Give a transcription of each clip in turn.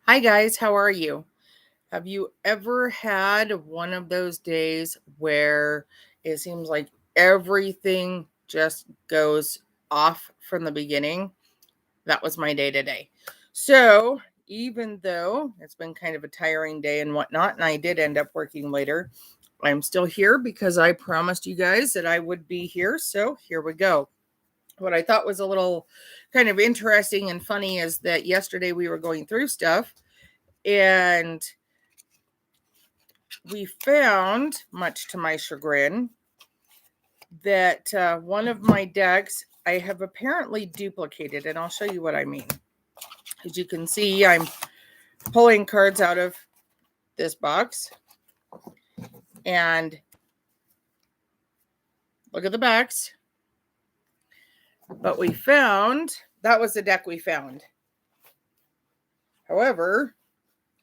Hi, guys. How are you? Have you ever had one of those days where it seems like everything just goes off from the beginning? That was my day today. So, even though it's been kind of a tiring day and whatnot, and I did end up working later, I'm still here because I promised you guys that I would be here. So, here we go. What I thought was a little kind of interesting and funny is that yesterday we were going through stuff and we found, much to my chagrin, that one of my decks I have apparently duplicated, and I'll show you what I mean. As you can see, I'm pulling cards out of this box, and look at the backs. But we found, that was the deck we found. However,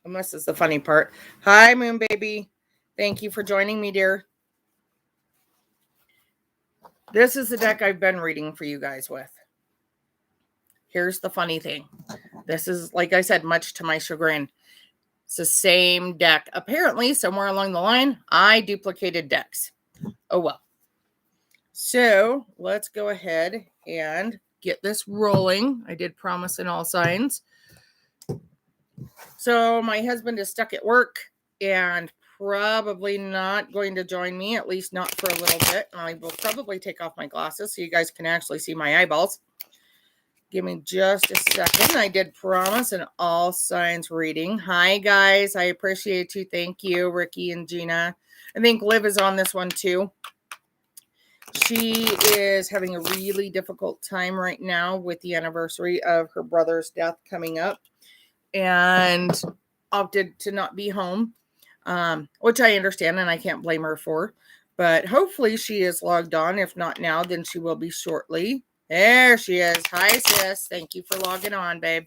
and this is the funny part. Hi, Moon Baby. Thank you for joining me, dear. This is the deck I've been reading for you guys with. Here's the funny thing. This is, like I said, much to my chagrin. It's the same deck. Apparently, somewhere along the line, I duplicated decks. Oh, well. So, let's go ahead and get this rolling. I did promise in All Signs. So, my husband is stuck at work and probably not going to join me, at least not for a little bit. I will probably take off my glasses so you guys can actually see my eyeballs. Give me just a second. I did promise an All Signs reading. Hi, guys. I appreciate you. Thank you, Ricky and Gina. I think Liv is on this one, too. She is having a really difficult time right now with the anniversary of her brother's death coming up and opted to not be home, which I understand and I can't blame her for. But hopefully she is logged on. If not now, then she will be shortly. There she is. Hi, sis. Thank you for logging on, babe.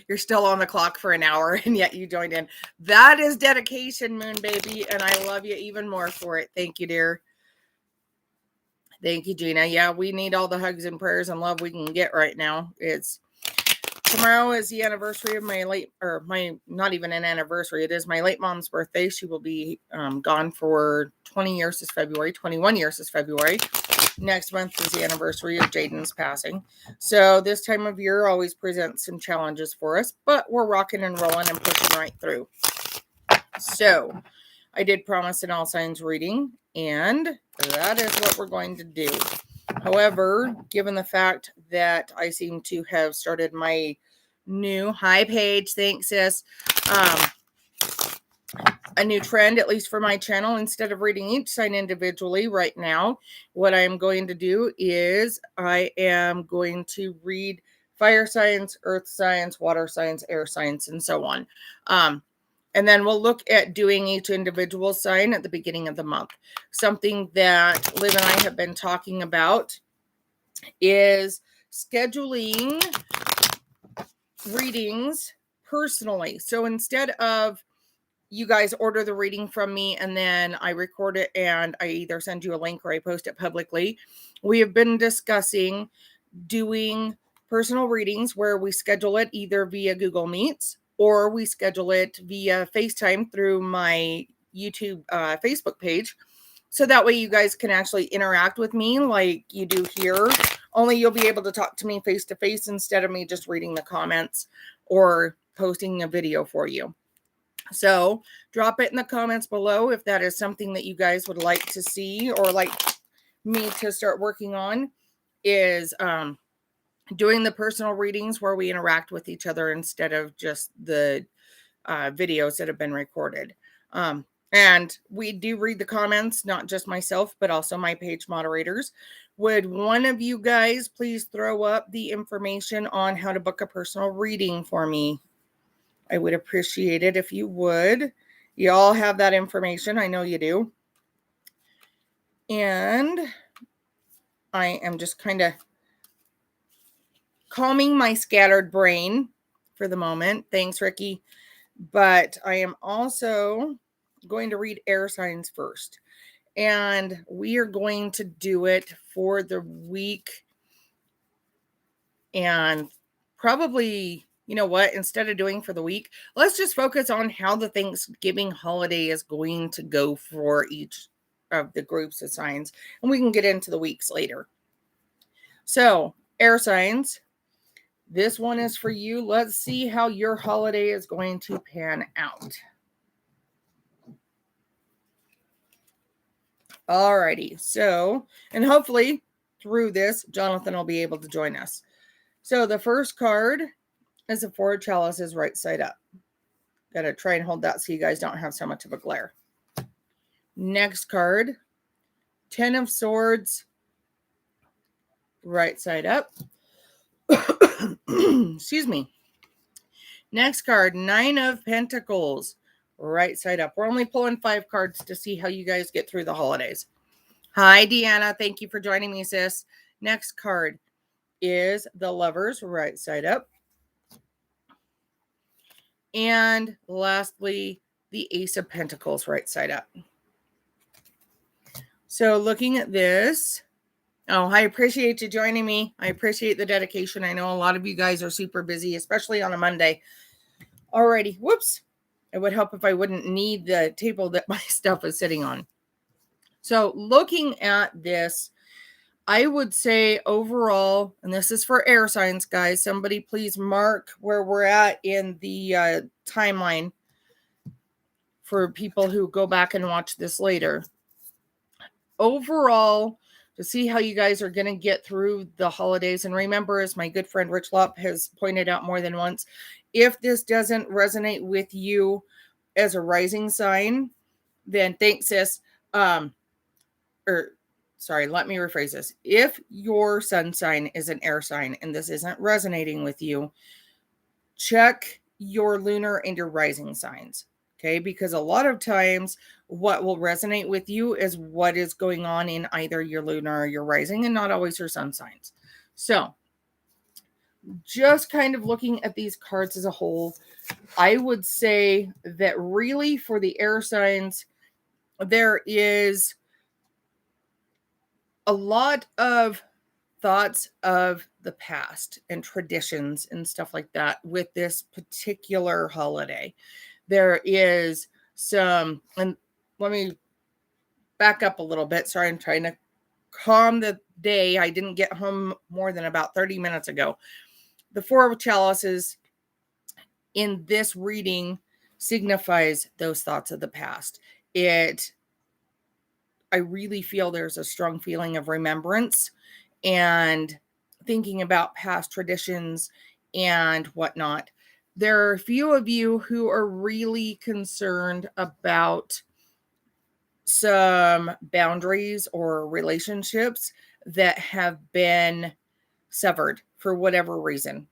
You're still on the clock for an hour, and yet you joined in. That is dedication, Moon Baby, and I love you even more for it. Thank you, dear. Thank you, Gina. Yeah, we need all the hugs and prayers and love we can get right now. Tomorrow is the anniversary of not even an anniversary. It is my late mom's birthday. She will be gone for 20 years this February, 21 years this February. Next month is the anniversary of Jaden's passing. So this time of year always presents some challenges for us, but we're rocking and rolling and pushing right through. So I did promise an All Signs reading, and that is what we're going to do. However, given the fact that I seem to have started my new, hi Paige, thanks sis, a new trend, at least for my channel, instead of reading each sign individually right now, what I am going to do is I am going to read fire signs, earth signs, water signs, air signs, and so on. And then we'll look at doing each individual sign at the beginning of the month. Something that Liv and I have been talking about is scheduling readings personally. So instead of you guys order the reading from me and then I record it and I either send you a link or I post it publicly, we have been discussing doing personal readings where we schedule it either via Google Meets or we schedule it via FaceTime through my YouTube Facebook page. So that way you guys can actually interact with me like you do here. Only you'll be able to talk to me face to face instead of me just reading the comments or posting a video for you. So drop it in the comments below if that is something that you guys would like to see or like me to start working on, is doing the personal readings where we interact with each other instead of just the videos that have been recorded. And we do read the comments, not just myself, but also my page moderators. Would one of you guys please throw up the information on how to book a personal reading for me? I would appreciate it if you would. You all have that information. I know you do. And I am just kind of calming my scattered brain for the moment. Thanks, Ricky. But I am also going to read air signs first. And we are going to do it for the week and probably, you know what, instead of doing for the week, let's just focus on how the Thanksgiving holiday is going to go for each of the groups of signs, and we can get into the weeks later. So, air signs, this one is for you. Let's see how your holiday is going to pan out. Alrighty, so, and hopefully through this, Jonathan will be able to join us. So the first card is the Four of Chalices right side up. Gotta try and hold that so you guys don't have so much of a glare. Next card, Ten of Swords right side up. Excuse me. Next card, Nine of Pentacles right side up. We're only pulling 5 cards to see how you guys get through the holidays. Hi, Deanna. Thank you for joining me, sis. Next card is the Lovers right side up. And lastly, the Ace of Pentacles right side up. So looking at this, oh, I appreciate you joining me. I appreciate the dedication. I know a lot of you guys are super busy, especially on a Monday. Alrighty, whoops. It would help if I wouldn't need the table that my stuff is sitting on. So looking at this, I would say overall, and this is for air signs, guys, somebody please mark where we're at in the timeline for people who go back and watch this later. Overall, to see how you guys are going to get through the holidays. And remember, as my good friend Rich Lopp has pointed out more than once, if this doesn't resonate with you as a rising sign, then thanks, sis. Sorry, let me rephrase this. If your sun sign is an air sign and this isn't resonating with you, check your lunar and your rising signs. Okay, because a lot of times what will resonate with you is what is going on in either your lunar or your rising, and not always your sun signs. So just kind of looking at these cards as a whole, I would say that really for the air signs, there is a lot of thoughts of the past and traditions and stuff like that with this particular holiday. There is some, and let me back up a little bit. Sorry, I'm trying to calm the day. I didn't get home more than about 30 minutes ago. The Four of Chalices in this reading signifies those thoughts of the past. I really feel there's a strong feeling of remembrance and thinking about past traditions and whatnot. There are a few of you who are really concerned about some boundaries or relationships that have been severed for whatever reason.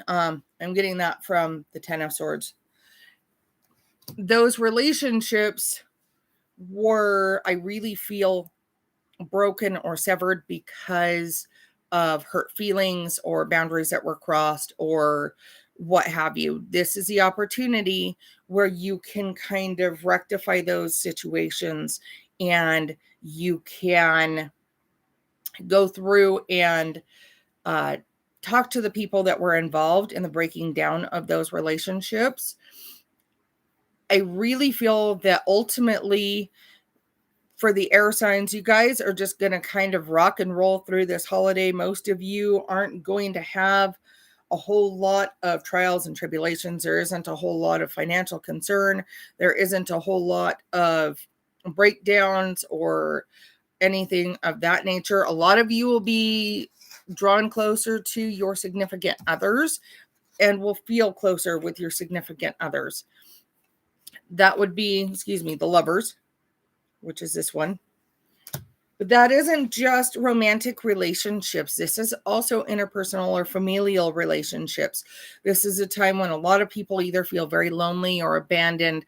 I'm getting that from the Ten of Swords. Those relationships were, I really feel, broken or severed because of hurt feelings or boundaries that were crossed or what have you. This is the opportunity where you can kind of rectify those situations and you can go through and talk to the people that were involved in the breaking down of those relationships. I really feel that ultimately for the air signs, you guys are just going to kind of rock and roll through this holiday. Most of you aren't going to have a whole lot of trials and tribulations. There isn't a whole lot of financial concern. There isn't a whole lot of breakdowns or anything of that nature. A lot of you will be drawn closer to your significant others and will feel closer with your significant others. That would be, the Lovers, which is this one. But that isn't just romantic relationships. This is also interpersonal or familial relationships. This is a time when a lot of people either feel very lonely or abandoned.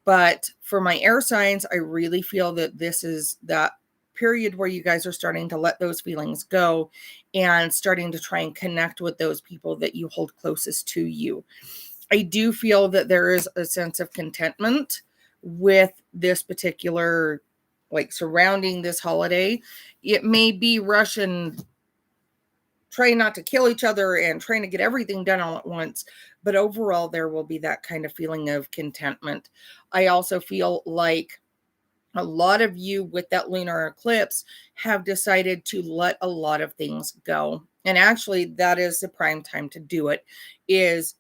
But for my air signs, I really feel that this is that period where you guys are starting to let those feelings go and starting to try and connect with those people that you hold closest to you. I do feel that there is a sense of contentment with this particular, surrounding this holiday. It may be Russian trying not to kill each other and trying to get everything done all at once. But overall, there will be that kind of feeling of contentment. I also feel like a lot of you with that lunar eclipse have decided to let a lot of things go. And actually, that is the prime time to do it, is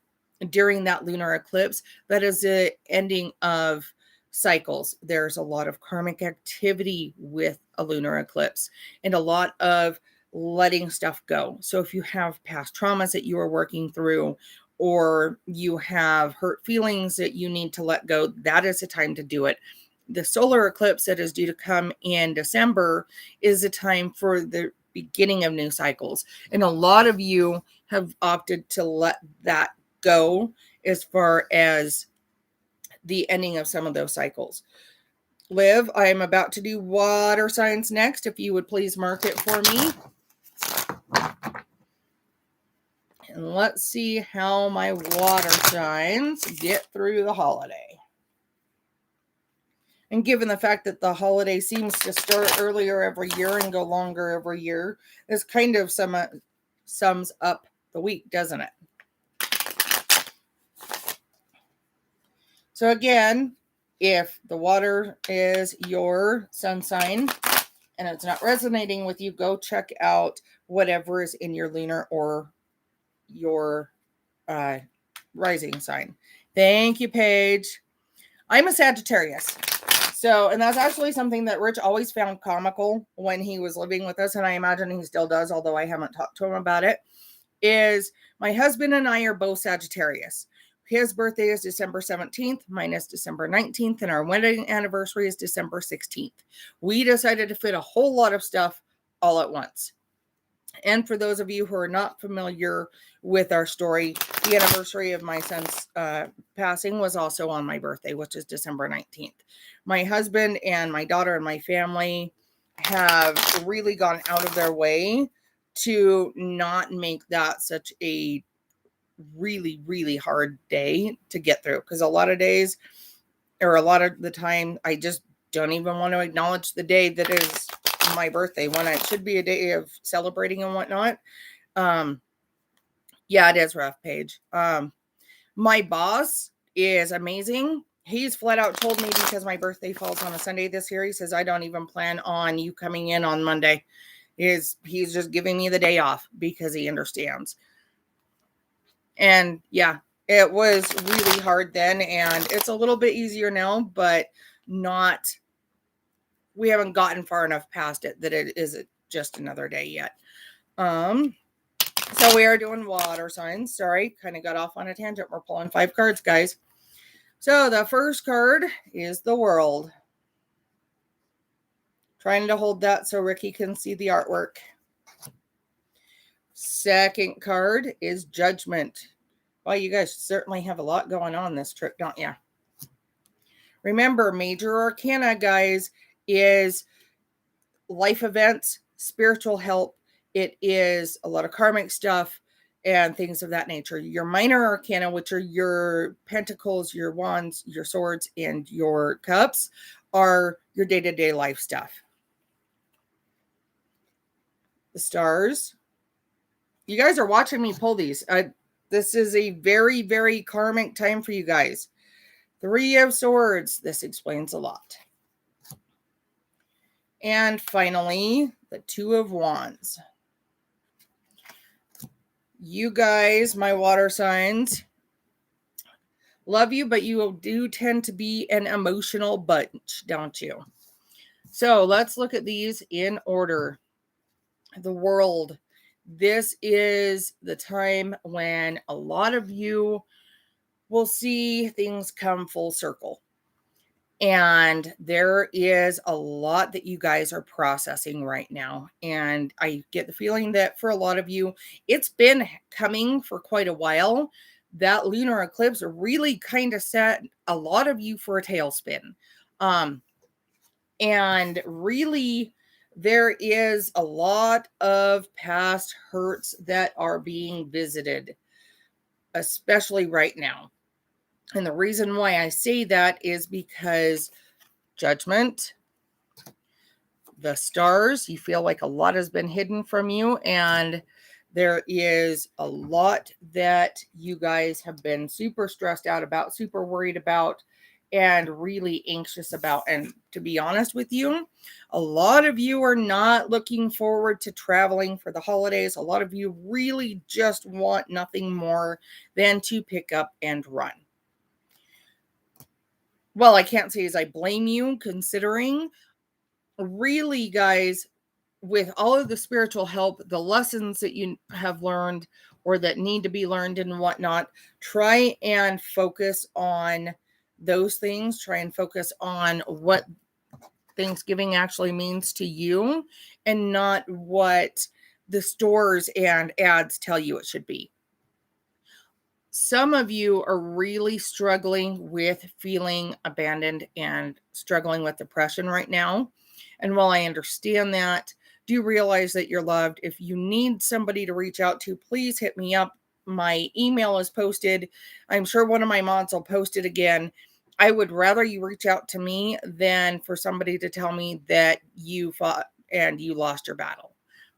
during that lunar eclipse. That is the ending of cycles. There's a lot of karmic activity with a lunar eclipse and a lot of letting stuff go. So if you have past traumas that you are working through, or you have hurt feelings that you need to let go, that is the time to do it. The solar eclipse that is due to come in December is a time for the beginning of new cycles. And a lot of you have opted to let that go as far as the ending of some of those cycles. Liv, I am about to do water signs next. If you would please mark it for me. And let's see how my water signs get through the holiday. And given the fact that the holiday seems to start earlier every year and go longer every year, this kind of sums up the week, doesn't it? So again, if the water is your sun sign and it's not resonating with you, go check out whatever is in your lunar or your rising sign. Thank you, Paige. I'm a Sagittarius. So, and that's actually something that Rich always found comical when he was living with us, and I imagine he still does, although I haven't talked to him about it, is my husband and I are both Sagittarius. His birthday is December 17th, mine is December 19th, and our wedding anniversary is December 16th. We decided to fit a whole lot of stuff all at once. And for those of you who are not familiar with our story, the anniversary of my son's passing was also on my birthday, which is December 19th. My husband and my daughter and my family have really gone out of their way to not make that such a really, really hard day to get through. Because a lot of days, or a lot of the time, I just don't even want to acknowledge the day that is my birthday, when it should be a day of celebrating and whatnot. Yeah, it is rough, Paige. My boss is amazing. He's flat out told me, because my birthday falls on a Sunday this year, he says, I don't even plan on you coming in on Monday. He's just giving me the day off because he understands. And yeah, it was really hard then, and it's a little bit easier now, but we haven't gotten far enough past it that it is just another day yet. So we are doing water signs. Sorry, kind of got off on a tangent. We're pulling 5 cards, guys. So the first card is the World. Trying to hold that so Ricky can see the artwork. Second card is Judgment. Well, you guys certainly have a lot going on this trip, don't you? Remember, major arcana, guys, is life events, spiritual help. It is a lot of karmic stuff and things of that nature. Your minor arcana, which are your pentacles, your wands, your swords, and your cups, are your day-to-day life stuff. The stars. You guys are watching me pull these. This is a very, very karmic time for you guys. 3 of Swords. This explains a lot. And finally, the 2 of Wands. You guys, my water signs, love you, but you do tend to be an emotional bunch, don't you? So let's look at these in order. The World. This is the time when a lot of you will see things come full circle. And there is a lot that you guys are processing right now. And I get the feeling that for a lot of you, it's been coming for quite a while. That lunar eclipse really kind of set a lot of you for a tailspin. And really, there is a lot of past hurts that are being visited, especially right now. And the reason why I say that is because Judgment, the stars, you feel like a lot has been hidden from you, and There is a lot that you guys have been super stressed out about, super worried about, and really anxious about. And to be honest with you, a lot of you are not looking forward to traveling for the holidays. A lot of you really just want nothing more than to pick up and run. Well, I can't say as I blame you, considering really, guys, with all of the spiritual help, the lessons that you have learned or that need to be learned and whatnot, try and focus on those things. Try and focus on what Thanksgiving actually means to you and not what the stores and ads tell you it should be. Some of you are really struggling with feeling abandoned and struggling with depression right now. And while I understand that, do realize that you're loved. If you need somebody to reach out to, please hit me up. My email is posted. I'm sure one of my mods will post it again. I would rather you reach out to me than for somebody to tell me that you fought and you lost your battle.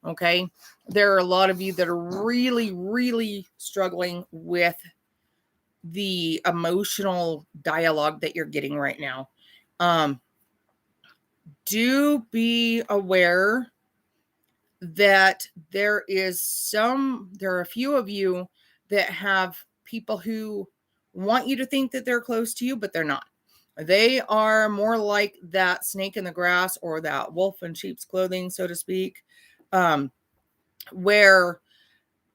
Okay. There are a lot of you that are really, really struggling with the emotional dialogue that you're getting right now. Do be aware that there are a few of you that have people who want you to think that they're close to you, but they're not. They are more like that snake in the grass or that wolf in sheep's clothing, so to speak, where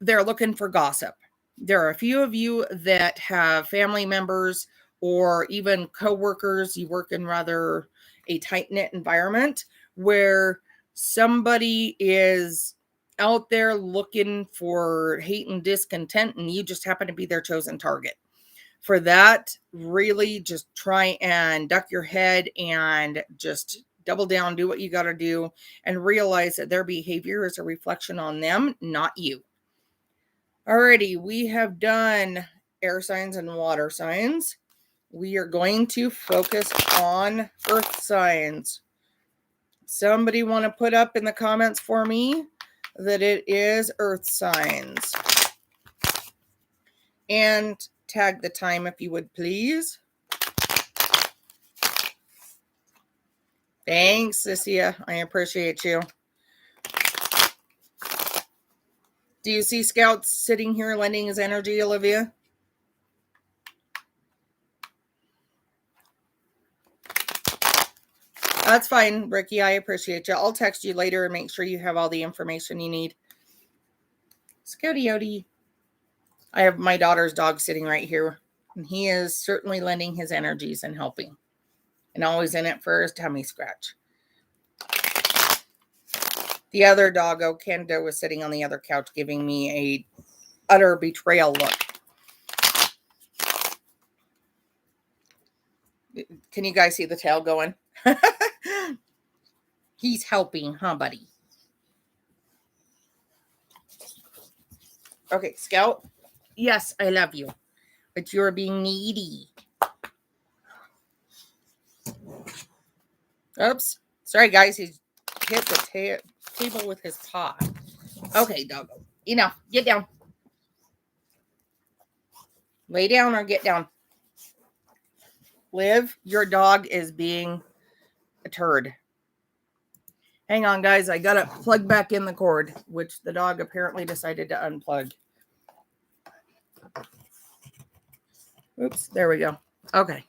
they're looking for gossip. There are a few of you that have family members or even coworkers. You work in rather a tight-knit environment where somebody is out there looking for hate and discontent, and you just happen to be their chosen target. For that, really just try and duck your head and just double down, do what you got to do, and realize that their behavior is a reflection on them, not you. Alrighty, we have done air signs and water signs. We are going to focus on earth signs. Somebody want to put up in the comments for me that it is earth signs. And tag the time if you would, please. Thanks, Cynthia. I appreciate you. Do you see Scout sitting here lending his energy, Olivia? That's fine, Ricky. I appreciate you. I'll text you later and make sure you have all the information you need. Scouty Odie. I have my daughter's dog sitting right here, and he is certainly lending his energies and helping, and always in it for his tummy scratch. The other doggo, Kendo, was sitting on the other couch giving me a utter betrayal look. Can you guys see the tail going? He's helping, huh, buddy? Okay, Scout. Yes, I love you, but you're being needy. Oops. Sorry, guys. He's hit the table with his paw. Okay, doggo. Enough. Get down. Lay down or get down. Liv, your dog is being a turd. Hang on, guys. I got to plug back in the cord, which the dog apparently decided to unplug. Oops. There we go. Okay.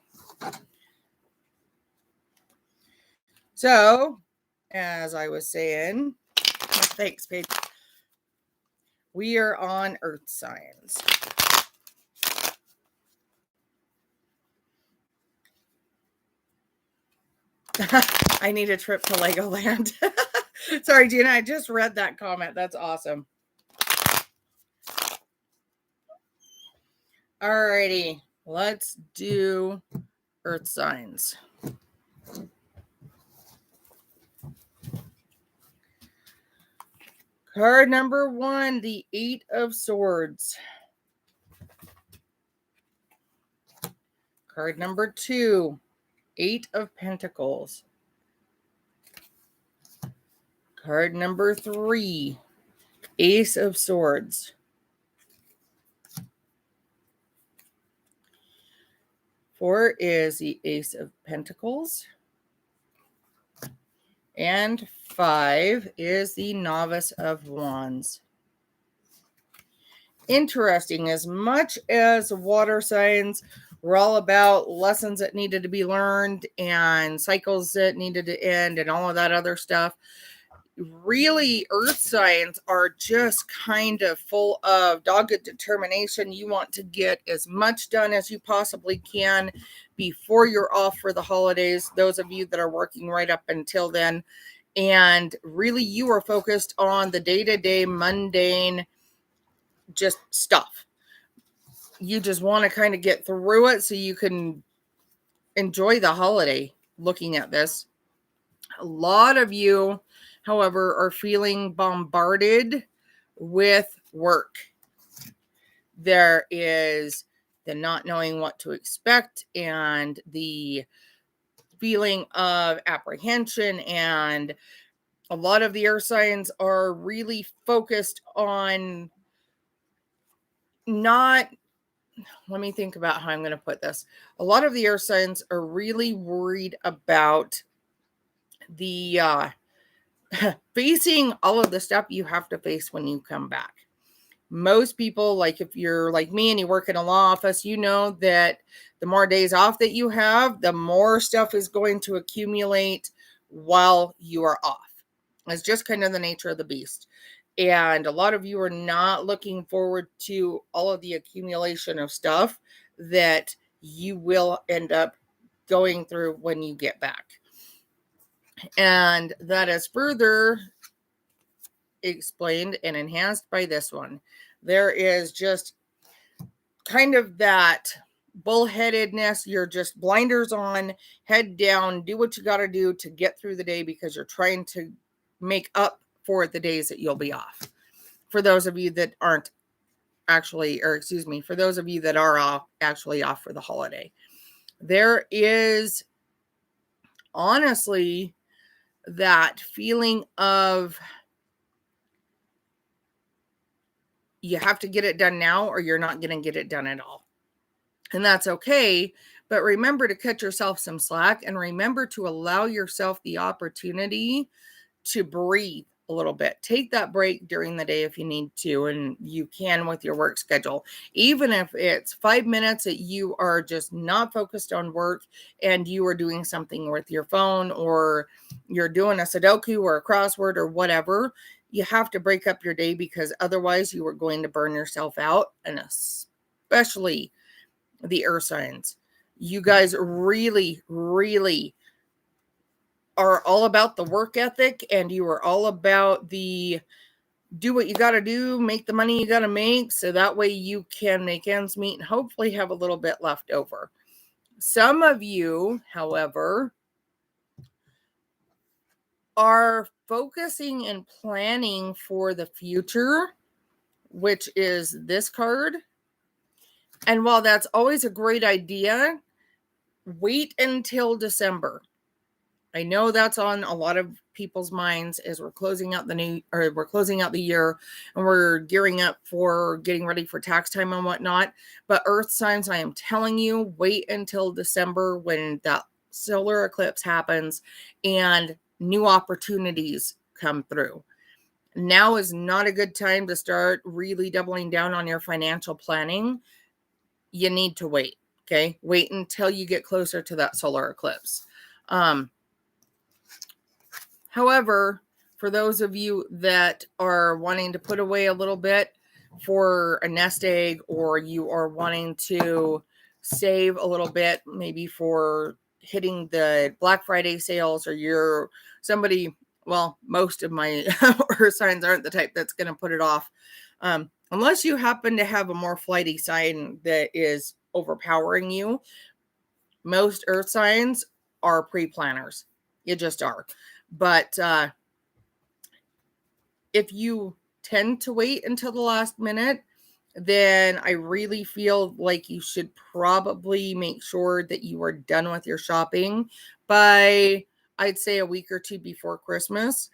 So, as I was saying, thanks, Paige. We are on earth signs. I need a trip to Legoland. Sorry, Gina, I just read that comment. That's awesome. Alrighty, let's do earth signs. Card number 1, the 8 of Swords. Card number 2, 8 of Pentacles. Card number 3, Ace of Swords. 4 is the Ace of Pentacles. And 5 is the Novice of Wands. Interesting. As much as water signs were all about lessons that needed to be learned and cycles that needed to end and all of that other stuff, really earth signs are just kind of full of dogged determination. You want to get as much done as you possibly can before you're off for the holidays, those of you that are working right up until then. And really, you are focused on the day-to-day mundane just stuff. You just want to kind of get through it so you can enjoy the holiday looking at this. A lot of you, however, are feeling bombarded with work. There is the not knowing what to expect and the feeling of apprehension, and a lot of the earth signs are really focused on not, let me think about how I'm going to put this. A lot of the earth signs are really worried about the facing all of the stuff you have to face when you come back. Most people, like if you're like me and you work in a law office, you know that the more days off that you have, the more stuff is going to accumulate while you are off. It's just kind of the nature of the beast. And a lot of you are not looking forward to all of the accumulation of stuff that you will end up going through when you get back. And that is further explained and enhanced by this one. There is just kind of that bullheadedness. You're just blinders on, head down, do what you got to do to get through the day because you're trying to make up for the days that you'll be off. For those of you that aren't actually, or excuse me, for those of you that are off, actually off for the holiday, there is honestly that feeling of you have to get it done now or you're not going to get it done at all. And that's okay. But remember to cut yourself some slack and remember to allow yourself the opportunity to breathe a little bit. Take that break during the day if you need to, and you can with your work schedule. Even if it's 5 minutes that you are just not focused on work and you are doing something with your phone or you're doing a Sudoku or a crossword or whatever, you have to break up your day because otherwise you are going to burn yourself out, and especially the earth signs. You guys really, really are all about the work ethic, and you are all about the do what you got to do, make the money you got to make, so that way you can make ends meet and hopefully have a little bit left over. Some of you, however, are focusing and planning for the future, which is this card. And while that's always a great idea, wait until December. I know that's on a lot of people's minds as we're closing out we're closing out the year and we're gearing up for getting ready for tax time and whatnot. But earth signs, I am telling you, wait until December when that solar eclipse happens and new opportunities come through. Now is not a good time to start really doubling down on your financial planning. You need to wait. Okay. Wait until you get closer to that solar eclipse. However, for those of you that are wanting to put away a little bit for a nest egg, or you are wanting to save a little bit, maybe for hitting the Black Friday sales, or you're somebody, well, most of my earth signs aren't the type that's going to put it off. Unless you happen to have a more flighty sign that is overpowering you, most earth signs are pre-planners. You just are. But if you tend to wait until the last minute, then I really feel like you should probably make sure that you are done with your shopping by, I'd say, a week or two before Christmas.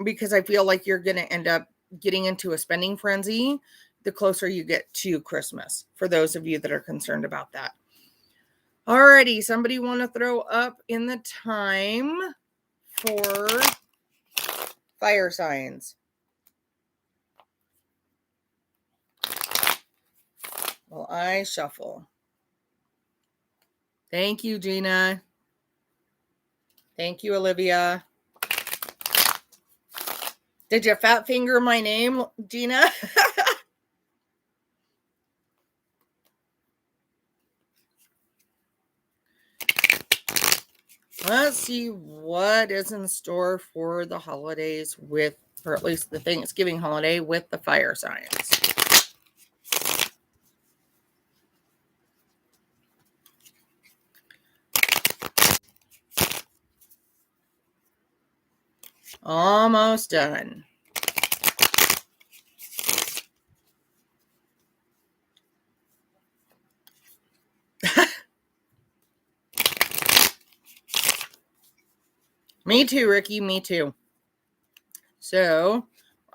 Because I feel like you're going to end up getting into a spending frenzy the closer you get to Christmas, for those of you that are concerned about that. Alrighty, somebody want to throw up in the time for fire signs? Well, I shuffle. Thank you, Gina. Thank you, Olivia. Did you fat finger my name, Gina? Let's see what is in store for the holidays with, or at least the Thanksgiving holiday with the fire signs. Almost done. Me too, Ricky. Me too. So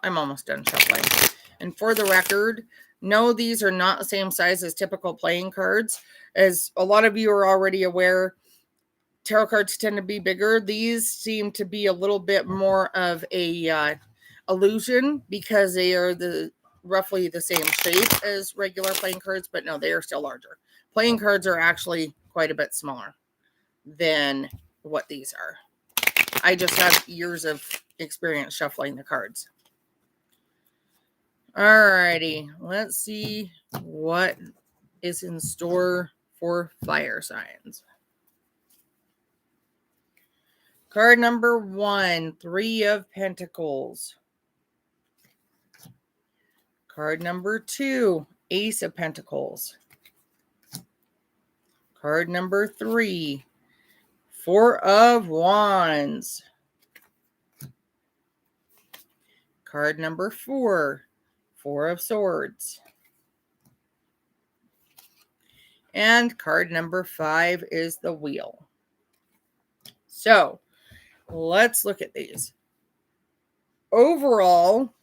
I'm almost done shuffling. And for the record, no, these are not the same size as typical playing cards. As a lot of you are already aware, tarot cards tend to be bigger. These seem to be a little bit more of a illusion because they are roughly the same shape as regular playing cards, but no, they are still larger. Playing cards are actually quite a bit smaller than what these are. I just have years of experience shuffling the cards. Alrighty, let's see what is in store for fire signs. Card number 1, 3 of Pentacles. Card number 2, Ace of Pentacles. Card number 3, 4 of Wands. Card number 4, 4 of Swords. And card number 5 is the Wheel. So, let's look at these. Overall,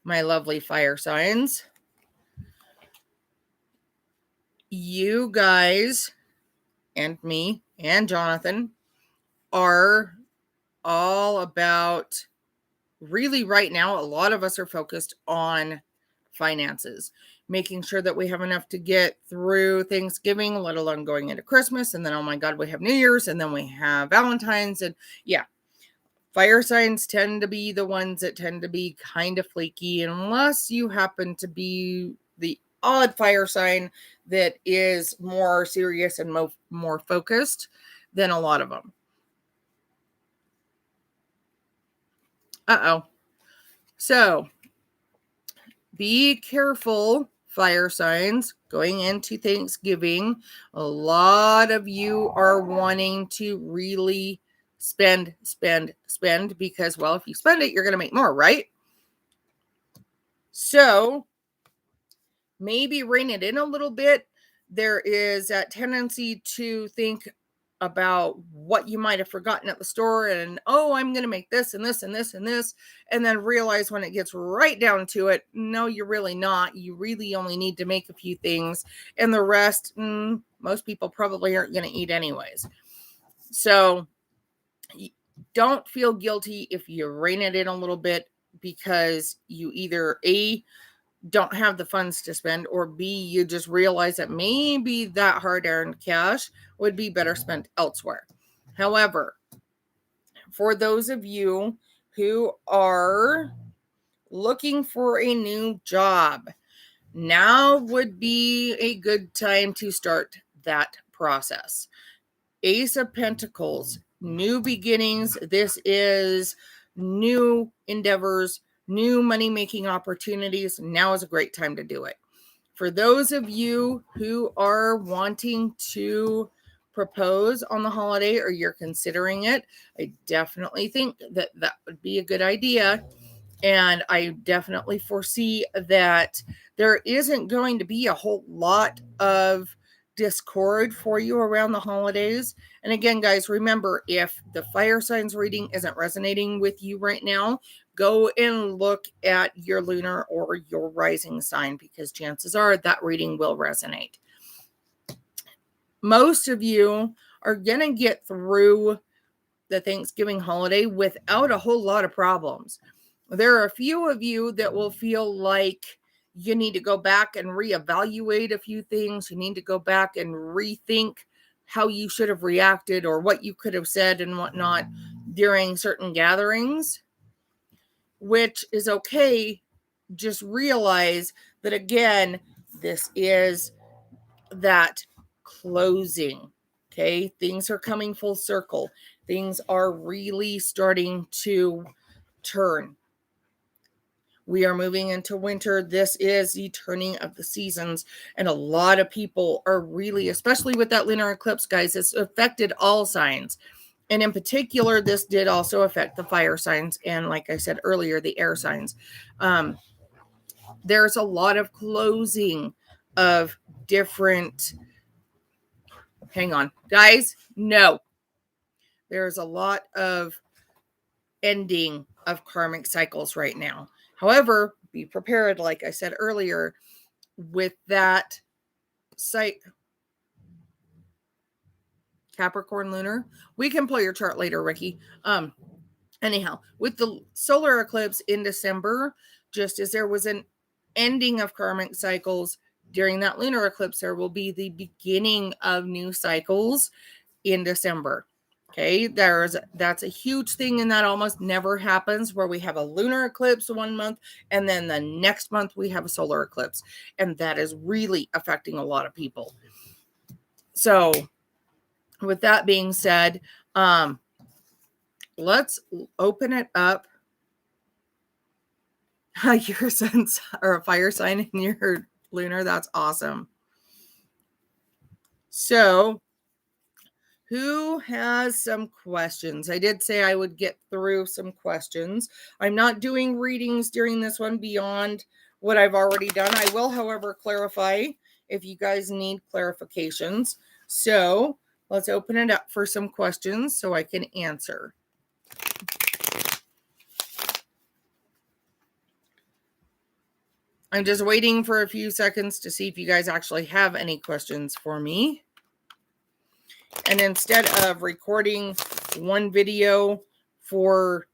my lovely fire signs, you guys and me and Jonathan are all about, really right now, a lot of us are focused on finances, making sure that we have enough to get through Thanksgiving, let alone going into Christmas. And then, oh my God, we have New Year's, and then we have Valentine's. And yeah, fire signs tend to be the ones that tend to be kind of flaky, unless you happen to be the odd fire sign that is more serious and more focused than a lot of them. So be careful, fire signs, going into Thanksgiving. A lot of you are wanting to really spend because, well, if you spend it, you're going to make more, right? So maybe rein it in a little bit. There is that tendency to think about what you might have forgotten at the store and, oh, I'm going to make this and this and this and this, and then realize when it gets right down to it, no, you're really not. You really only need to make a few things, and the rest, most people probably aren't going to eat anyways. So don't feel guilty if you rein it in a little bit, because you either A, don't have the funds to spend, or B, you just realize that maybe that hard-earned cash would be better spent elsewhere. However, for those of you who are looking for a new job, now would be a good time to start that process. Ace of Pentacles, new beginnings. This is new endeavors, new money-making opportunities. Now is a great time to do it. For those of you who are wanting to propose on the holiday, or you're considering it, I definitely think that that would be a good idea. And I definitely foresee that there isn't going to be a whole lot of discord for you around the holidays. And again, guys, remember, if the fire signs reading isn't resonating with you right now, go and look at your lunar or your rising sign, because chances are that reading will resonate. Most of you are going to get through the Thanksgiving holiday without a whole lot of problems. There are a few of you that will feel like you need to go back and reevaluate a few things. You need to go back and rethink how you should have reacted or what you could have said and whatnot during certain gatherings, which is okay. Just realize that, again, this is that closing. Okay, things are coming full circle. Things are really starting to turn. We are moving into winter. This is the turning of the seasons. And a lot of people are really, especially with that lunar eclipse, guys, it's affected all signs. And in particular, this did also affect the fire signs. And like I said earlier, the air signs. There's a lot of closing of different. Hang on, guys. No. There's a lot of ending of karmic cycles right now. However, be prepared, like I said earlier, with that Capricorn lunar. We can pull your chart later, Ricky. Anyhow, with the solar eclipse in December, just as there was an ending of karmic cycles during that lunar eclipse, there will be the beginning of new cycles in December. Okay, that's a huge thing, and that almost never happens, where we have a lunar eclipse one month and then the next month we have a solar eclipse, and that is really affecting a lot of people. So with that being said, let's open it up. Your sun's or a fire sign in your lunar, that's awesome. So who has some questions? I did say I would get through some questions. I'm not doing readings during this one beyond what I've already done. I will, however, clarify if you guys need clarifications. So let's open it up for some questions so I can answer. I'm just waiting for a few seconds to see if you guys actually have any questions for me. And instead of recording one video for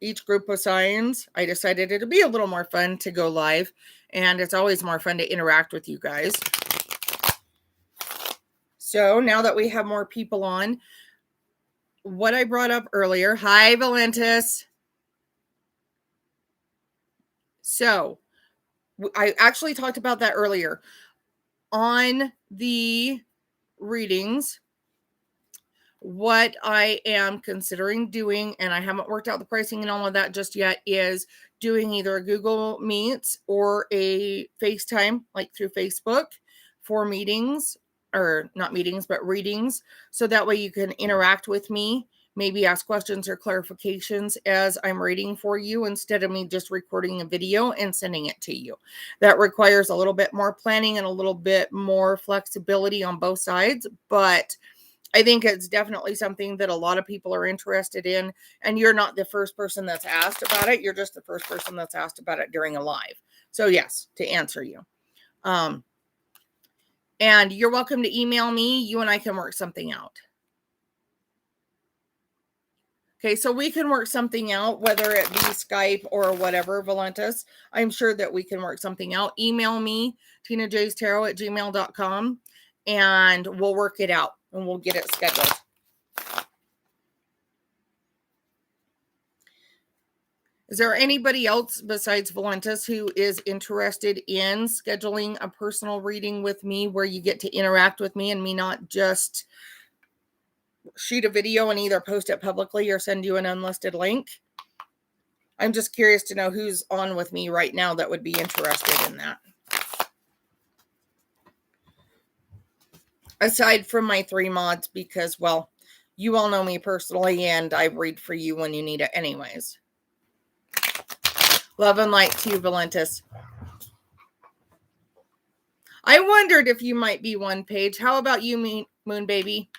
each group of signs, I decided it'd be a little more fun to go live. And it's always more fun to interact with you guys. So now that we have more people on, what I brought up earlier. Hi, Valentis. So I actually talked about that earlier. On the readings, what I am considering doing, and I haven't worked out the pricing and all of that just yet, is doing either a Google Meets or a FaceTime, like through Facebook, for meetings, or not meetings, but readings. So that way you can interact with me, maybe ask questions or clarifications as I'm reading for you, instead of me just recording a video and sending it to you. That requires a little bit more planning and a little bit more flexibility on both sides, but I think it's definitely something that a lot of people are interested in, and you're not the first person that's asked about it. You're just the first person that's asked about it during a live. So yes, to answer you. And you're welcome to email me. You and I can work something out. Okay, so we can work something out, whether it be Skype or whatever, Valentis. I'm sure that we can work something out. Email me, tinajaystarot@gmail.com, and we'll work it out and we'll get it scheduled. Is there anybody else besides Valentis who is interested in scheduling a personal reading with me, where you get to interact with me and me not just shoot a video and either post it publicly or send you an unlisted link? I'm just curious to know who's on with me right now that would be interested in that. Aside from my 3 mods, because, well, you all know me personally and I read for you when you need it anyways. Love and light to you, Valentis. I wondered if you might be one page. How about you, Moon Baby?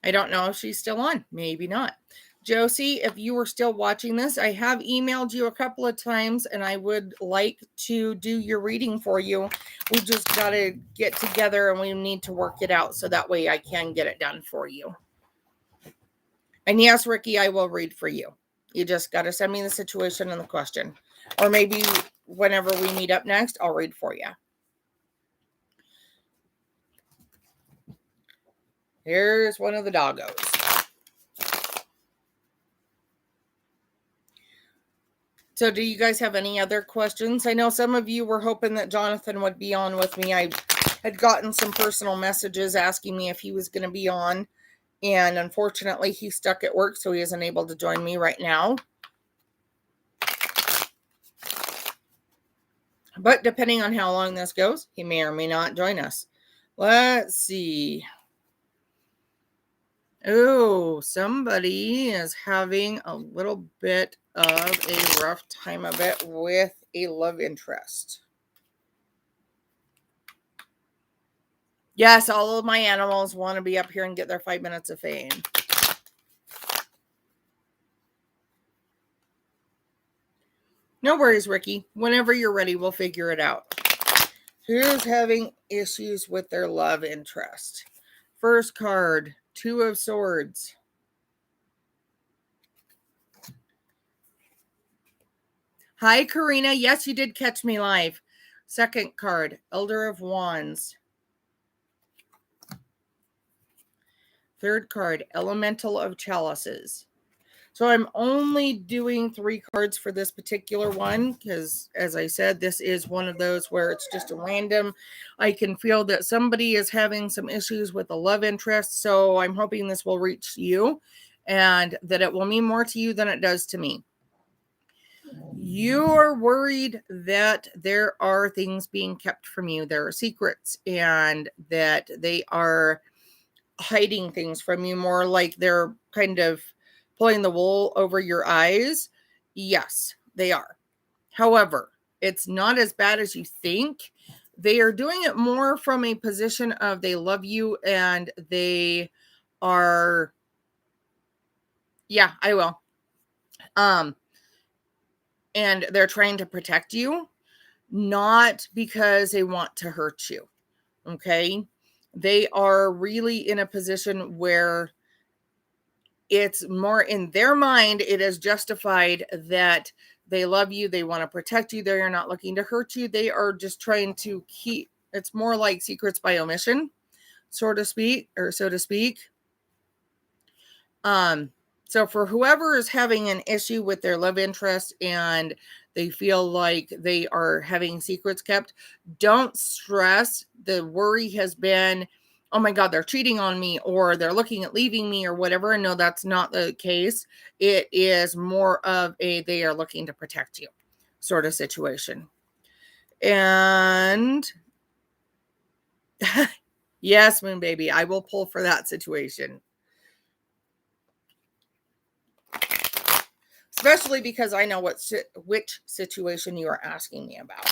I don't know if she's still on. Maybe not. Josie, if you were still watching this, I have emailed you a couple of times and I would like to do your reading for you. We just got to get together and we need to work it out so that way I can get it done for you. And yes, Ricky, I will read for you. You just got to send me the situation and the question. Or maybe whenever we meet up next, I'll read for you. Here's one of the doggos. So do you guys have any other questions? I know some of you were hoping that Jonathan would be on with me. I had gotten some personal messages asking me if he was going to be on. And unfortunately, he's stuck at work, so he isn't able to join me right now. But depending on how long this goes, he may or may not join us. Let's see. Oh, somebody is having a little bit of a rough time of it with a love interest. Yes, all of my animals want to be up here and get their 5 minutes of fame. No worries, Ricky. Whenever you're ready, we'll figure it out. Who's having issues with their love interest? First card, Two of Swords. Hi, Karina. Yes, you did catch me live. Second card, Elder of Wands. Third card, Elemental of Chalices. So I'm only doing 3 cards for this particular one because, as I said, this is one of those where it's just a random. I can feel that somebody is having some issues with a love interest, so I'm hoping this will reach you and that it will mean more to you than it does to me. You're worried that there are things being kept from you. There are secrets and that they are hiding things from you, more like they're kind of pulling the wool over your eyes. Yes, they are. However, it's not as bad as you think. They are doing it more from a position of they love you and they are, yeah, I will. And they're trying to protect you, not because they want to hurt you. Okay. They are really in a position where it's more in their mind, it is justified that they love you, they want to protect you, they are not looking to hurt you, they are just trying to keep, it's more like secrets by omission, so to speak. So for whoever is having an issue with their love interest and they feel like they are having secrets kept, don't stress. The worry has been, oh my God, they're cheating on me or they're looking at leaving me or whatever. And no, that's not the case. It is more of a, they are looking to protect you sort of situation. And yes, Moon Baby, I will pull for that situation. Especially because I know which situation you are asking me about.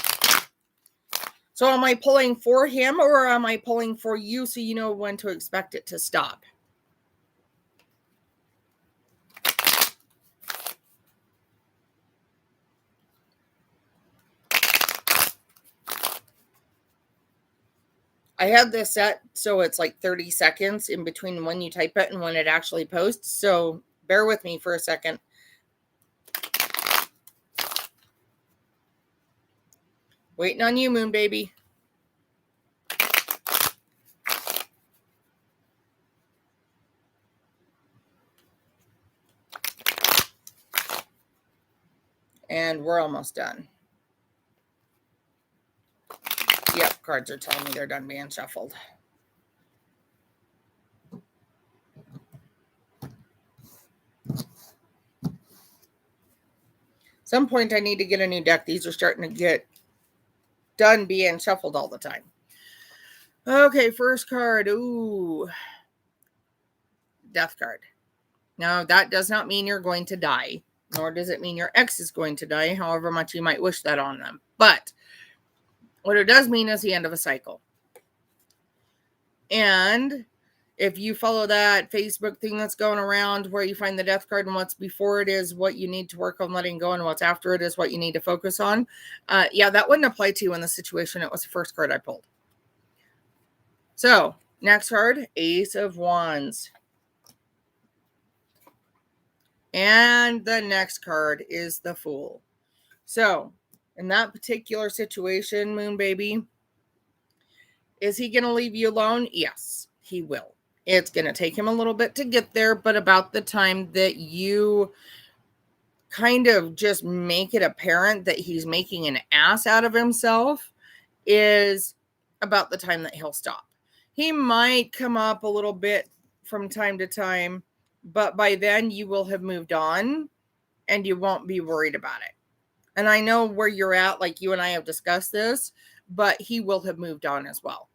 So am I pulling for him or am I pulling for you so you know when to expect it to stop? I have this set so it's like 30 seconds in between when you type it and when it actually posts. So bear with me for a second. Waiting on you, Moon Baby. And we're almost done. Yep, cards are telling me they're done being shuffled. Some point I need to get a new deck. These are starting to get done being shuffled all the time. Okay, first card. Ooh. Death card. Now, that does not mean you're going to die, nor does it mean your ex is going to die, however much you might wish that on them. But what it does mean is the end of a cycle. And If you follow that Facebook thing that's going around where you find the death card and what's before it is what you need to work on letting go and what's after it is what you need to focus on. Yeah, that wouldn't apply to you in the situation. It was the first card I pulled. So next card, Ace of Wands. And the next card is the Fool. So in that particular situation, Moon Baby, is he going to leave you alone? Yes, he will. It's going to take him a little bit to get there, but about the time that you kind of just make it apparent that he's making an ass out of himself is about the time that he'll stop. He might come up a little bit from time to time, but by then you will have moved on and you won't be worried about it. And I know where you're at, like you and I have discussed this, but he will have moved on as well.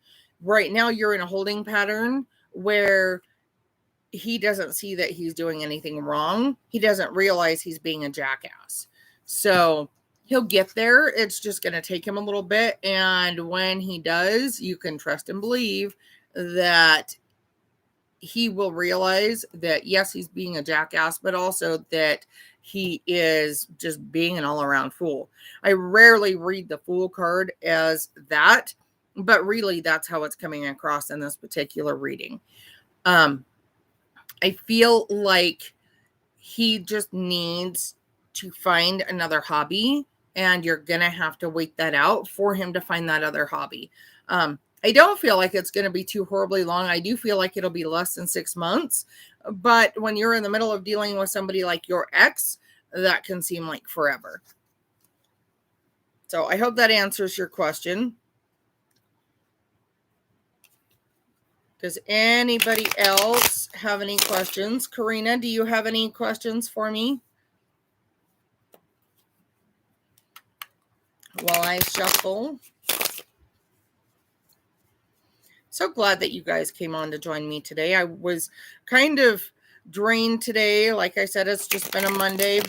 Right now you're in a holding pattern where he doesn't see that he's doing anything wrong. He doesn't realize he's being a jackass. So he'll get there. It's just going to take him a little bit. And when he does, you can trust and believe that he will realize that, yes, he's being a jackass, but also that he is just being an all-around fool. I rarely read the Fool card as that, but really that's how it's coming across in this particular reading. I feel like he just needs to find another hobby, and you're going to have to wait that out for him to find that other hobby. I don't feel like it's going to be too horribly long. I do feel like it'll be less than 6 months, but when you're in the middle of dealing with somebody like your ex, that can seem like forever. So I hope that answers your question. Does anybody else have any questions? Karina, do you have any questions for me? While I shuffle. So glad that you guys came on to join me today. I was kind of drained today. Like I said, it's just been a Monday,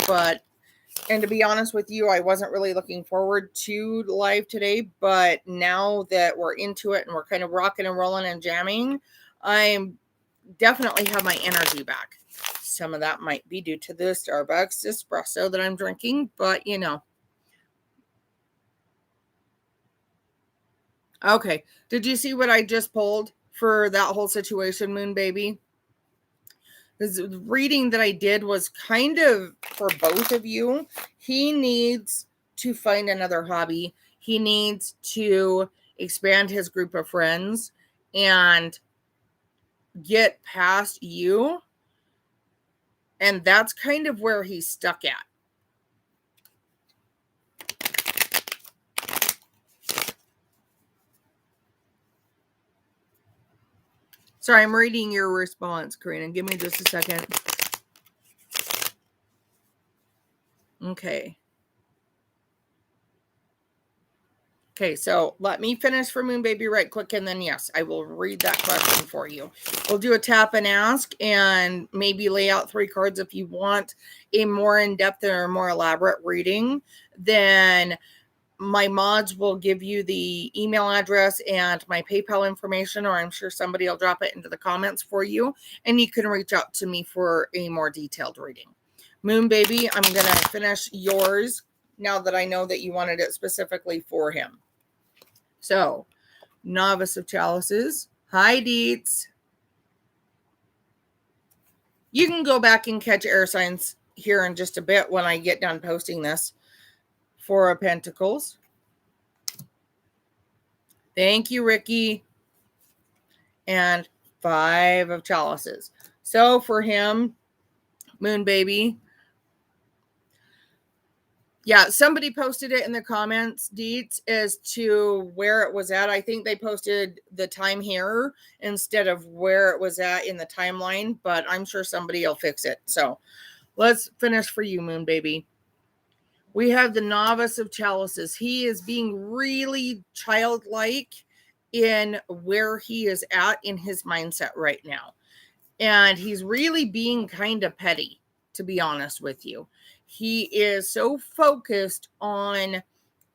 and to be honest with you, I wasn't really looking forward to live today, but now that we're into it and we're kind of rocking and rolling and jamming, I definitely have my energy back. Some of that might be due to the Starbucks espresso that I'm drinking, but you know. Okay. Did you see what I just pulled for that whole situation, Moon Baby? This reading that I did was kind of for both of you. He needs to find another hobby. He needs to expand his group of friends and get past you. And that's kind of where he's stuck at. Sorry, I'm reading your response, Karina. Give me just a second. Okay. Okay, so let me finish for Moon Baby right quick, and then yes, I will read that question for you. We'll do a tap and ask and maybe lay out 3 cards if you want a more in-depth or more elaborate reading. Then my mods will give you the email address and my PayPal information, or I'm sure somebody will drop it into the comments for you, and you can reach out to me for a more detailed reading. Moon Baby, I'm going to finish yours now that I know that you wanted it specifically for him. So, Novice of Chalices. Hi, Deets. You can go back and catch air signs here in just a bit when I get done posting this. 4 of Pentacles. Thank you, Ricky. And 5 of Chalices. So for him, Moon Baby. Yeah, somebody posted it in the comments, Deets, as to where it was at. I think they posted the time here instead of where it was at in the timeline, but I'm sure somebody will fix it. So let's finish for you, Moon Baby. We have the Novice of Chalices. He is being really childlike in where he is at in his mindset right now. And he's really being kind of petty, to be honest with you. He is so focused on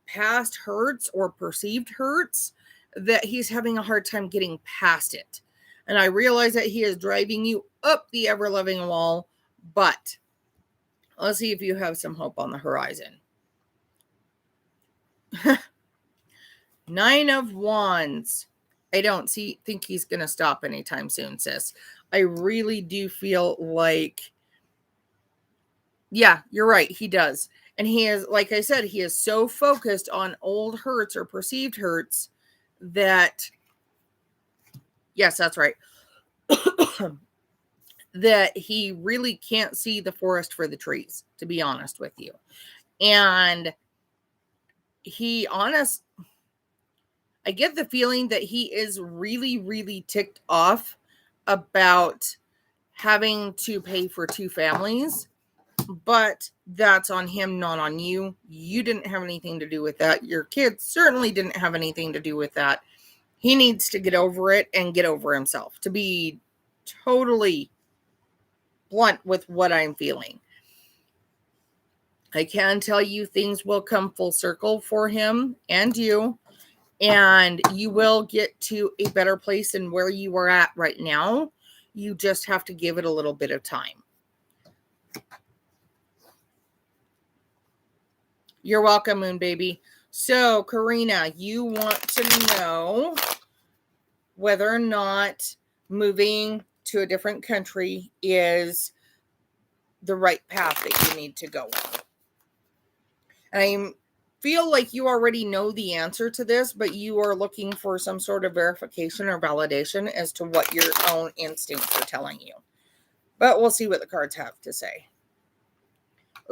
past hurts or perceived hurts that he's having a hard time getting past it. And I realize that he is driving you up the ever-loving wall, but let's see if you have some hope on the horizon. 9 of Wands. I don't think he's going to stop anytime soon, sis. I really do feel like, yeah, you're right. He does. And he is, like I said, he is so focused on old hurts or perceived hurts that, yes, that's right, that he really can't see the forest for the trees, to be honest with you. And I get the feeling that he is really, really ticked off about having to pay for 2 families, but that's on him, not on you. You didn't have anything to do with that. Your kids certainly didn't have anything to do with that. He needs to get over it and get over himself, to be totally blunt with what I'm feeling. I can tell you things will come full circle for him and you, and you will get to a better place than where you are at right now. You just have to give it a little bit of time. You're welcome, Moon Baby. So, Karina, you want to know whether or not moving to a different country is the right path that you need to go on. And I feel like you already know the answer to this, but you are looking for some sort of verification or validation as to what your own instincts are telling you. But we'll see what the cards have to say.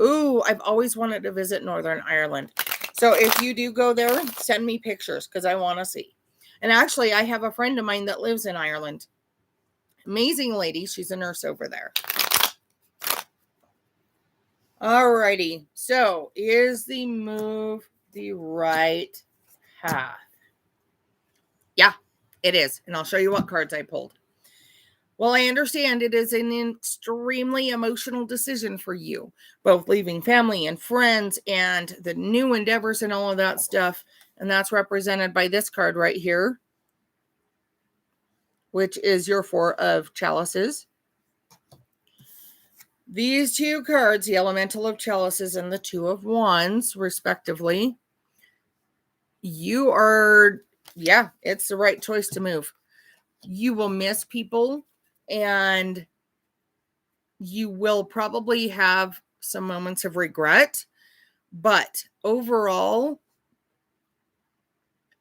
Ooh, I've always wanted to visit Northern Ireland. So if you do go there, send me pictures because I want to see. And actually, I have a friend of mine that lives in Ireland. Amazing lady. She's a nurse over there. Alrighty. So is the move the right path? Yeah, it is. And I'll show you what cards I pulled. Well, I understand it is an extremely emotional decision for you, both leaving family and friends and the new endeavors and all of that stuff. And that's represented by this card right here, which is your 4 of Chalices. These 2 cards, the Elemental of Chalices and the 2 of Wands, respectively, you are, yeah, it's the right choice to move. You will miss people and you will probably have some moments of regret, but overall,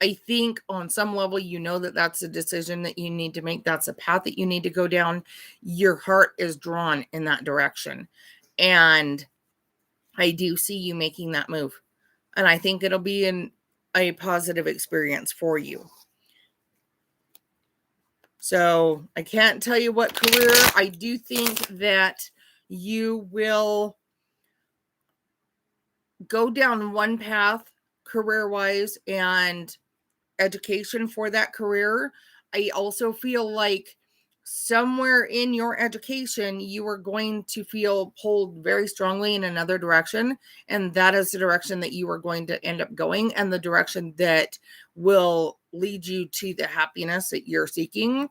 I think on some level, you know that that's a decision that you need to make. That's a path that you need to go down. Your heart is drawn in that direction. And I do see you making that move. And I think it'll be a positive experience for you. So I can't tell you what career. I do think that you will go down one path career-wise and education for that career. I also feel like somewhere in your education, you are going to feel pulled very strongly in another direction. And that is the direction that you are going to end up going and the direction that will lead you to the happiness that you're seeking.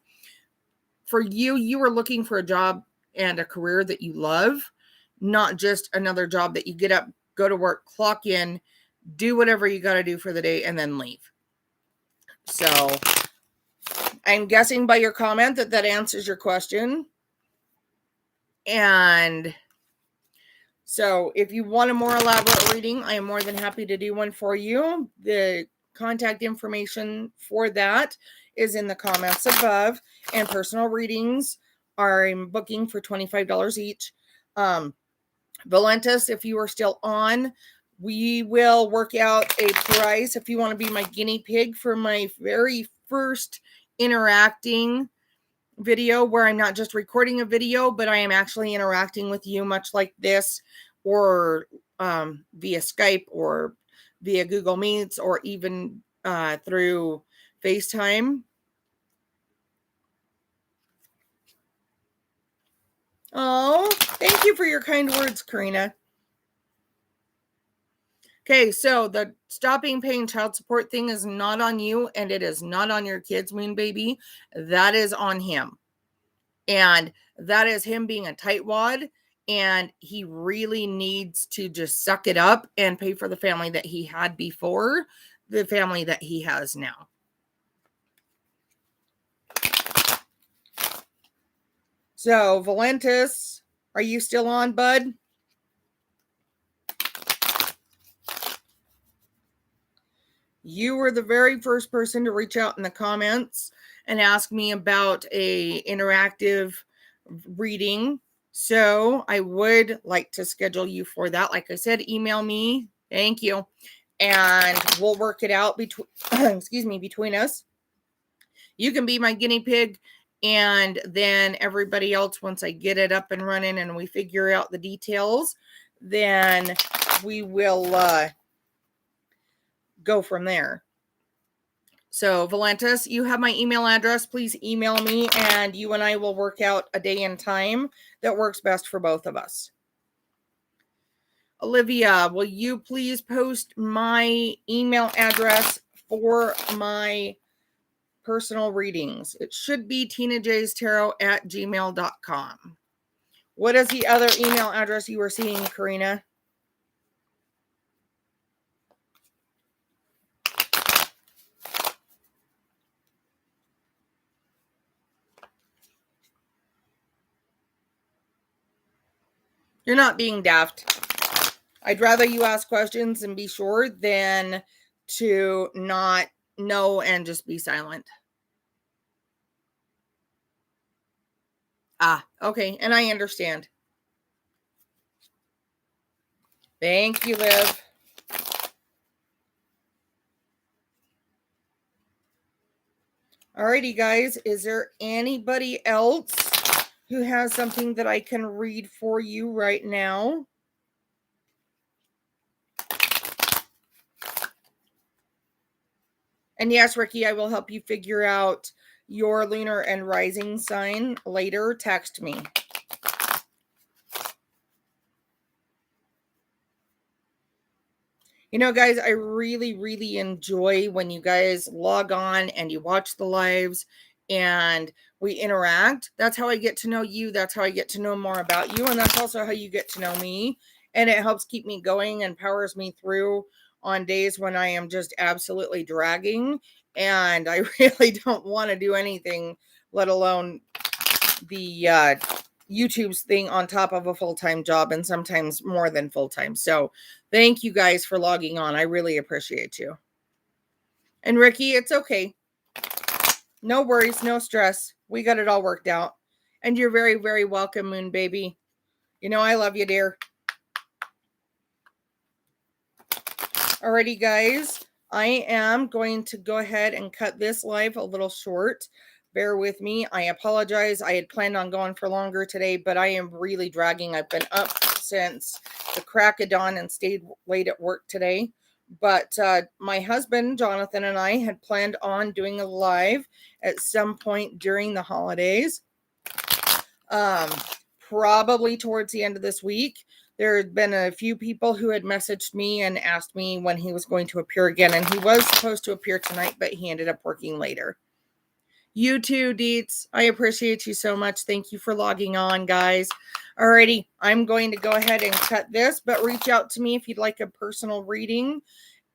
For you, you are looking for a job and a career that you love, not just another job that you get up, go to work, clock in, do whatever you got to do for the day, and then leave. So I'm guessing by your comment that answers your question. And so if you want a more elaborate reading, I am more than happy to do one for you. The contact information for that is in the comments above. And personal readings are booking for $25 each. Valentis, if you are still on, we will work out a price if you want to be my guinea pig for my very first interacting video where I'm not just recording a video, but I am actually interacting with you much like this, or via Skype or via Google Meets or even through FaceTime. Oh, thank you for your kind words, Karina. Okay, so the stopping paying child support thing is not on you, and it is not on your kids, Moon Baby. That is on him. And that is him being a tightwad. And he really needs to just suck it up and pay for the family that he had before the family that he has now. So, Valentis, are you still on, bud? You were the very first person to reach out in the comments and ask me about a interactive reading. So I would like to schedule you for that. Like I said, email me. Thank you. And we'll work it out between between us. You can be my guinea pig, and then everybody else, once I get it up and running and we figure out the details, then we will go from there. So, Valentis, you have my email address. Please email me, and you and I will work out a day and time that works best for both of us. Olivia, will you please post my email address for my personal readings? It should be tinajaystarot@gmail.com. What is the other email address you were seeing, Karina? You're not being daft. I'd rather you ask questions and be sure than to not know and just be silent. Ah, okay. And I understand. Thank you, Liv. Alrighty, guys. Is there anybody else who has something that I can read for you right now? And yes, Ricky, I will help you figure out your lunar and rising sign later. Text me. You know, guys, I really, really enjoy when you guys log on and you watch the lives and we interact. That's how I get to know you. That's how I get to know more about you. And that's also how you get to know me. And it helps keep me going and powers me through on days when I am just absolutely dragging and I really don't want to do anything, let alone the YouTube's thing on top of a full-time job, and sometimes more than full-time. So thank you guys for logging on. I really appreciate you. And Ricky, it's okay. No worries, no stress. We got it all worked out. And you're very, very welcome, Moon Baby. You know I love you, dear. Alrighty, guys. I am going to go ahead and cut this live a little short. Bear with me. I apologize. I had planned on going for longer today, but I am really dragging. I've been up since the crack of dawn and stayed late at work today. But my husband, Jonathan, and I had planned on doing a live at some point during the holidays. Probably towards the end of this week. There had been a few people who had messaged me and asked me when he was going to appear again. And he was supposed to appear tonight, but he ended up working later. You too, Deets. I appreciate you so much. Thank you for logging on, guys. Alrighty, I'm going to go ahead and cut this, but reach out to me if you'd like a personal reading.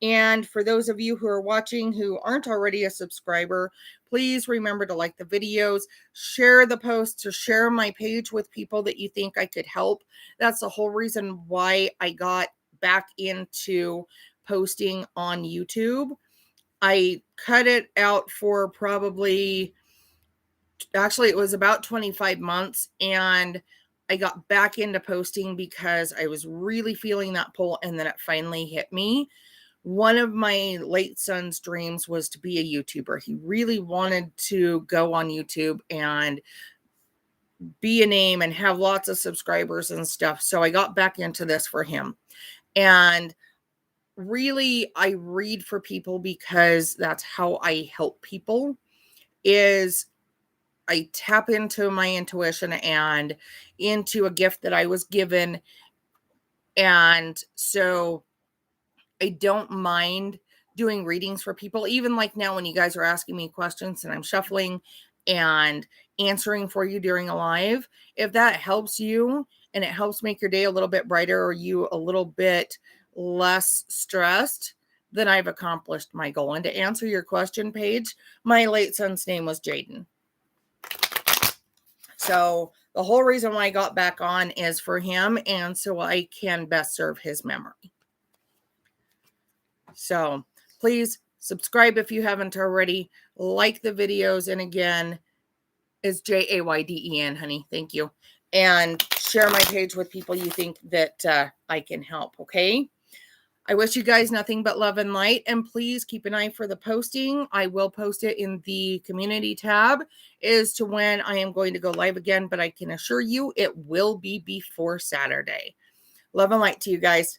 And for those of you who are watching who aren't already a subscriber, please remember to like the videos, share the posts, or share my page with people that you think I could help. That's the whole reason why I got back into posting on YouTube. I cut it out for actually it was about 25 months, and I got back into posting because I was really feeling that pull, and then it finally hit me. One of my late son's dreams was to be a YouTuber. He really wanted to go on YouTube and be a name and have lots of subscribers and stuff. So I got back into this for him. And really, I read for people because that's how I help people, is I tap into my intuition and into a gift that I was given. And so I don't mind doing readings for people, even like now when you guys are asking me questions and I'm shuffling and answering for you during a live. If that helps you and it helps make your day a little bit brighter or you a little bit less stressed, then I've accomplished my goal. And to answer your question, Paige, my late son's name was Jaden. So the whole reason why I got back on is for him and so I can best serve his memory. So please subscribe if you haven't already. Like the videos. And again, it's Jayden, honey. Thank you. And share my page with people you think that I can help. Okay. I wish you guys nothing but love and light. And please keep an eye for the posting. I will post it in the community tab as to when I am going to go live again. But I can assure you it will be before Saturday. Love and light to you guys.